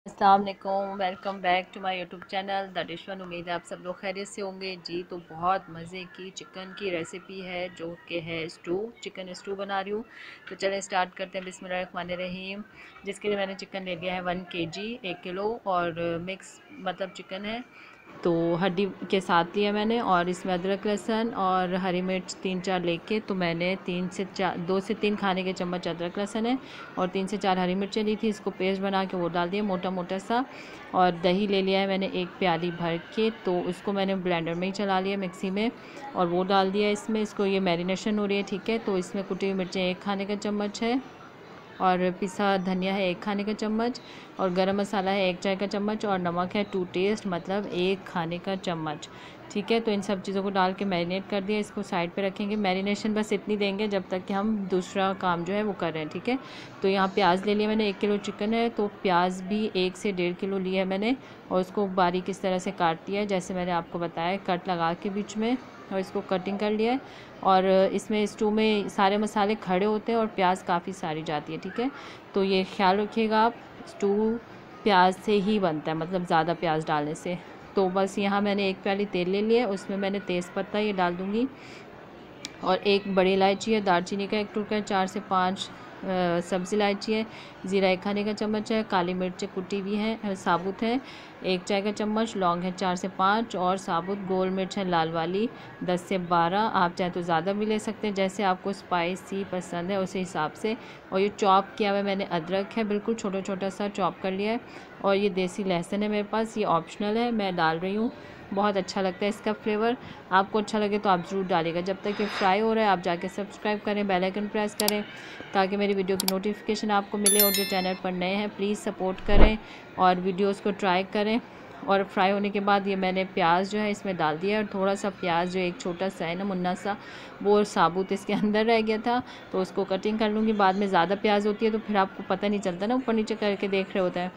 अस्सलाम वालेकुम, welcome back to my YouTube channel the dish one. उम्मीद है आप सब लोग खैरियत से होंगे जी। तो बहुत मज़े की चिकन की रेसिपी है जो कि है स्टू, चिकन स्टू बना रही हूँ। तो चलें स्टार्ट करते हैं। बिस्मिल्लाहिर्रहमानिर्रहीम। जिसके लिए मैंने चिकन ले लिया है 1 kg, 1 किलो, और मिक्स मतलब चिकन है तो हड्डी के साथ लिया मैंने। और इसमें अदरक लहसुन और हरी मिर्च 3-4 लेके तो मैंने 2 से 3 खाने के चम्मच अदरक लहसुन है और 3 से 4 हरी मिर्चें ली थी। इसको पेस्ट बना के वो डाल दिया मोटा मोटा सा। और दही ले लिया है मैंने 1 प्याली भर के, तो उसको मैंने ब्लेंडर में ही चला लिया मिक्सी में, और वो डाल दिया इसमें। इसको ये मैरिनेशन हो रही है, ठीक है। तो इसमें कुटी हुई मिर्चें 1 खाने का चम्मच है, और पिसा धनिया है 1 खाने का चम्मच, और गरम मसाला है 1 चाय का चम्मच, और नमक है 2 टेस्ट मतलब 1 खाने का चम्मच, ठीक है। तो इन सब चीज़ों को डाल के मैरिनेट कर दिया। इसको साइड पे रखेंगे। मैरिनेशन बस इतनी देंगे जब तक कि हम दूसरा काम जो है वो कर रहे हैं, ठीक है। तो यहाँ प्याज ले लिया मैंने, 1 किलो चिकन है तो प्याज भी 1 से 1.5 किलो लिया है मैंने, और उसको बारीक इस तरह से काट दिया है जैसे मैंने आपको बताया, कट लगा के बीच में, और इसको कटिंग कर लिया है। और इसमें स्टू में सारे मसाले खड़े होते हैं और प्याज काफ़ी सारी जाती है, ठीक है। तो ये ख्याल रखिएगा आप, स्टू प्याज से ही बनता है, मतलब ज़्यादा प्याज डालने से। तो बस यहाँ मैंने 1 प्याली तेल ले लिया है, उसमें मैंने तेज़पत्ता ये डाल दूँगी, और 1 बड़ी इलायची है, दालचीनी का 1 टुकड़ा है, 4 से 5 सब्ज़ इलायची है, ज़ीरा 1 खाने का चम्मच है, काली मिर्च कुटी हुई है साबुत है 1 चाय का चम्मच, लौंग है 4 से 5, और साबुत गोल मिर्च है लाल वाली 10 से 12। आप चाहे तो ज़्यादा भी ले सकते हैं, जैसे आपको स्पाइसी पसंद है उसी हिसाब से। और ये चॉप किया हुआ मैंने अदरक है, बिल्कुल छोटा छोटा सा चॉप कर लिया है। और ये देसी लहसुन है मेरे पास, ये ऑप्शनल है, मैं डाल रही हूँ, बहुत अच्छा लगता है इसका फ्लेवर। आपको अच्छा लगे तो आप ज़रूर डालिएगा। जब तक ये फ्राई हो रहा है आप जाके सब्सक्राइब करें, बेल आइकन प्रेस करें, ताकि मेरी वीडियो की नोटिफिकेशन आपको मिले। और जो चैनल पर नए हैं प्लीज़ सपोर्ट करें और वीडियोस को ट्राई करें। और फ्राई होने के बाद ये मैंने प्याज जो है इसमें डाल दिया, और थोड़ा सा प्याज जो एक छोटा सा है ना मुन्ना सा, वो साबुत इसके अंदर रह गया था, तो उसको कटिंग कर लूँगी। बाद में ज़्यादा प्याज होती है तो फिर आपको पता नहीं चलता ना, ऊपर नीचे करके देख रहे होते हैं।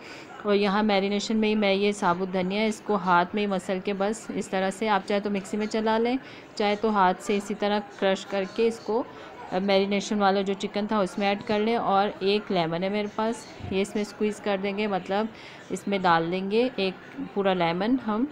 और यहाँ मैरिनेशन में ही मैं ये साबुत धनिया है इसको हाथ में ही मसल के बस इस तरह से, आप चाहे तो मिक्सी में चला लें, चाहे तो हाथ से इसी तरह क्रश करके इसको मैरिनेशन वाला जो चिकन था उसमें ऐड कर लें। और 1 लेमन है मेरे पास, ये इसमें स्क्वीज़ कर देंगे, मतलब इसमें डाल देंगे 1 पूरा लेमन। हम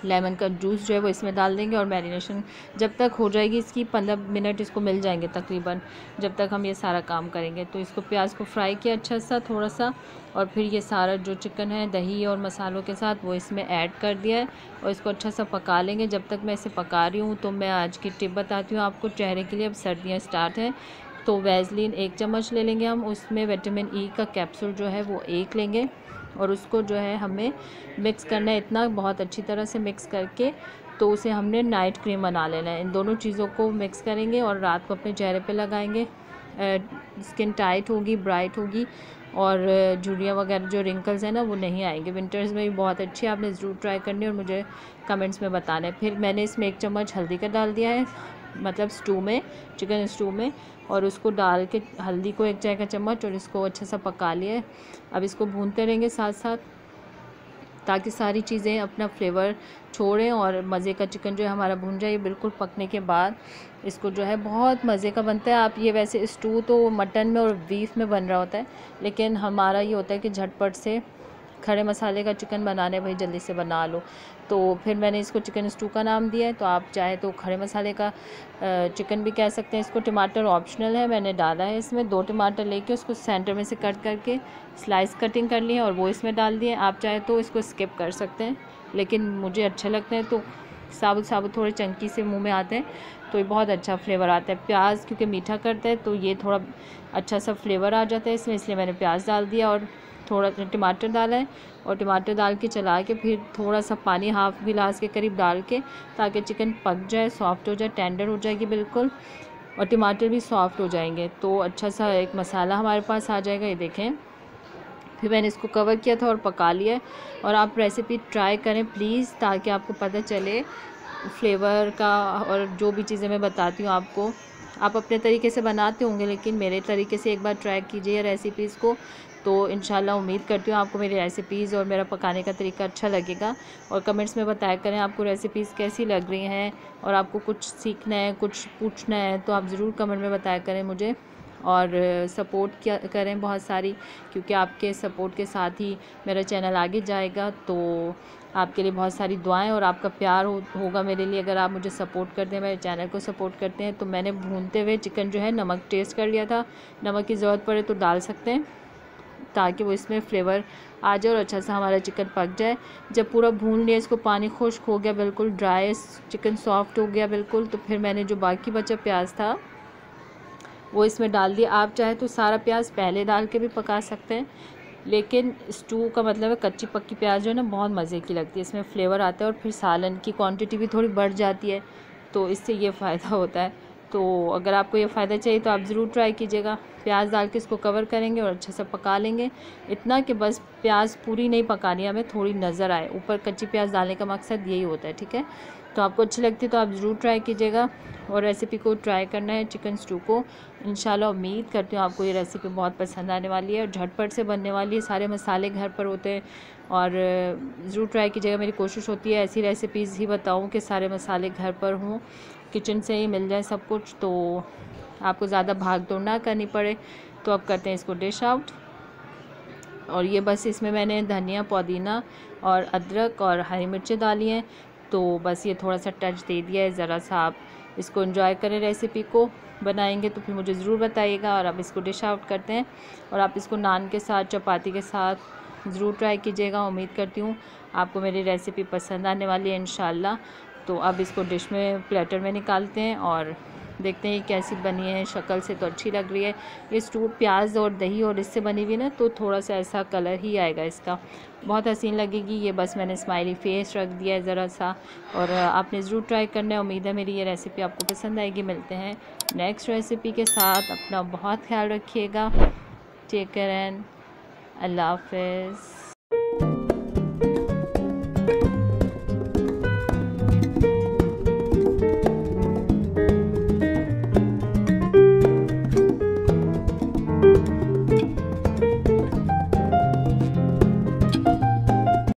लेमन का जूस जो है वो इसमें डाल देंगे, और मैरिनेशन जब तक हो जाएगी इसकी 15 मिनट इसको मिल जाएंगे तकरीबन, जब तक हम ये सारा काम करेंगे। तो इसको प्याज को फ्राई किया अच्छा सा थोड़ा सा, और फिर ये सारा जो चिकन है दही और मसालों के साथ वो इसमें ऐड कर दिया है, और इसको अच्छा सा पका लेंगे। जब तक मैं इसे पका रही हूँ तो मैं आज की टिप बताती हूँ आपको चेहरे के लिए। अब सर्दियाँ स्टार्ट हैं तो वैसलीन 1 चम्मच ले लेंगे हम, उसमें विटामिन ई का कैप्सूल जो है वो 1 लेंगे, और उसको जो है हमें मिक्स करना है इतना बहुत अच्छी तरह से मिक्स करके, तो उसे हमने नाइट क्रीम बना लेना है। इन दोनों चीज़ों को मिक्स करेंगे और रात को अपने चेहरे पे लगाएंगे। स्किन टाइट होगी, ब्राइट होगी, और झुर्रियाँ वगैरह जो रिंकल्स हैं ना वो नहीं आएंगे। विंटर्स में भी बहुत अच्छी है, आपने ज़रूर ट्राई करनी है और मुझे कमेंट्स में बताना है। फिर मैंने इसमें 1 चम्मच हल्दी का डाल दिया है, मतलब स्टू में, चिकन स्टू में, और उसको डाल के हल्दी को 1 चाय का चम्मच, और इसको अच्छा सा पका लिया है। अब इसको भूनते रहेंगे साथ साथ, ताकि सारी चीज़ें अपना फ्लेवर छोड़ें और मज़े का चिकन जो है हमारा भून जाए। बिल्कुल पकने के बाद इसको जो है बहुत मज़े का बनता है। आप ये वैसे स्टू तो मटन में और बीफ में बन रहा होता है, लेकिन हमारा ये होता है कि झटपट से खड़े मसाले का चिकन बनाने भाई जल्दी से बना लो। तो फिर मैंने इसको चिकन स्टू का नाम दिया है, तो आप चाहे तो खड़े मसाले का चिकन भी कह सकते हैं इसको। टमाटर ऑप्शनल है, मैंने डाला है इसमें 2 टमाटर लेके उसको सेंटर में से कट करके स्लाइस कटिंग कर ली है और वो इसमें डाल दिए। आप चाहे तो इसको स्किप कर सकते हैं, लेकिन मुझे अच्छे लगते हैं तो साबुत साबुत थोड़े चंकी से मुंह में आते हैं, तो ये बहुत अच्छा फ्लेवर आता है। प्याज क्योंकि मीठा करता है तो ये थोड़ा अच्छा सा फ्लेवर आ जाता है इसमें, इसलिए मैंने प्याज डाल दिया और थोड़ा टमाटर डाला है। और टमाटर डाल के चला के फिर थोड़ा सा पानी हाफ़ गिलास के करीब डाल के, ताकि चिकन पक जाए, सॉफ्ट हो जाए, टेंडर हो जाएगी बिल्कुल, और टमाटर भी सॉफ्ट हो जाएंगे, तो अच्छा सा एक मसाला हमारे पास आ जाएगा। ये देखें, फिर मैंने इसको कवर किया था और पका लिया है। और आप रेसिपी ट्राई करें प्लीज़, ताकि आपको पता चले फ्लेवर का। और जो भी चीज़ें मैं बताती हूँ आपको, आप अपने तरीके से बनाते होंगे, लेकिन मेरे तरीके से एक बार ट्राई कीजिए रेसिपीज़ को, तो इंशाल्लाह उम्मीद करती हूँ आपको मेरी रेसिपीज़ और मेरा पकाने का तरीका अच्छा लगेगा। और कमेंट्स में बताया करें आपको रेसिपीज़ कैसी लग रही हैं, और आपको कुछ सीखना है, कुछ पूछना है, तो आप ज़रूर कमेंट में बताया करें मुझे। और सपोर्ट करें बहुत सारी, क्योंकि आपके सपोर्ट के साथ ही मेरा चैनल आगे जाएगा। तो आपके लिए बहुत सारी दुआएं और आपका प्यार होगा मेरे लिए अगर आप मुझे सपोर्ट करते हैं, मेरे चैनल को सपोर्ट करते हैं। तो मैंने भूनते हुए चिकन जो है नमक टेस्ट कर लिया था, नमक की ज़रूरत पड़े तो डाल सकते हैं ताकि वो इसमें फ्लेवर आ जाए और अच्छा सा हमारा चिकन पक जाए। जब पूरा भून लिया, इसको पानी खुश्क हो गया, बिल्कुल ड्राई, चिकन सॉफ्ट हो गया बिल्कुल, तो फिर मैंने जो बाकी बचा प्याज था वो इसमें डाल दिया। आप चाहे तो सारा प्याज पहले डाल के भी पका सकते हैं, लेकिन स्टू का मतलब है कच्ची पक्की प्याज जो है ना बहुत मज़े की लगती है, इसमें फ्लेवर आता है और फिर सालन की क्वांटिटी भी थोड़ी बढ़ जाती है, तो इससे ये फ़ायदा होता है। तो अगर आपको ये फ़ायदा चाहिए तो आप ज़रूर ट्राई कीजिएगा। प्याज डाल के इसको कवर करेंगे और अच्छा सा पका लेंगे, इतना कि बस प्याज पूरी नहीं पकानी है, हमें थोड़ी नज़र आए ऊपर। कच्ची प्याज डालने का मकसद यही होता है, ठीक है। तो आपको अच्छी लगती है तो आप ज़रूर ट्राई कीजिएगा और रेसिपी को ट्राई करना है चिकन स्टू को। इंशाल्लाह उम्मीद करती हूँ आपको ये रेसिपी बहुत पसंद आने वाली है और झटपट से बनने वाली है, सारे मसाले घर पर होते हैं और ज़रूर ट्राई कीजिएगा। मेरी कोशिश होती है ऐसी रेसिपीज़ ही बताऊँ कि सारे मसाले घर पर हों, किचन से ही मिल जाए सब कुछ, तो आपको ज़्यादा भाग दौड़ ना करनी पड़े। तो अब करते हैं इसको डिश आउट। और ये बस इसमें मैंने धनिया, पुदीना और अदरक और हरी मिर्चें डाली हैं, तो बस ये थोड़ा सा टच दे दिया है। ज़रा सा आप इसको एंजॉय करें, रेसिपी को बनाएंगे तो फिर मुझे ज़रूर बताइएगा। और अब इसको डिश आउट करते हैं और आप इसको नान के साथ, चपाती के साथ ज़रूर ट्राई कीजिएगा। उम्मीद करती हूँ आपको मेरी रेसिपी पसंद आने वाली है इंशाल्लाह। तो अब इसको डिश में, प्लेटर में निकालते हैं और देखते हैं कैसी बनी है। शक्ल से तो अच्छी लग रही है। ये स्टू प्याज और दही और इससे बनी हुई ना, तो थोड़ा सा ऐसा कलर ही आएगा इसका, बहुत हसीन लगेगी। ये बस मैंने स्माइली फेस रख दिया है ज़रा सा, और आपने ज़रूर ट्राई करना है। उम्मीद है मेरी ये रेसिपी आपको पसंद आएगी। मिलते हैं नेक्स्ट रेसिपी के साथ। अपना बहुत ख्याल रखिएगा। टेक केयर एंड अल्लाह हाफ़िज़।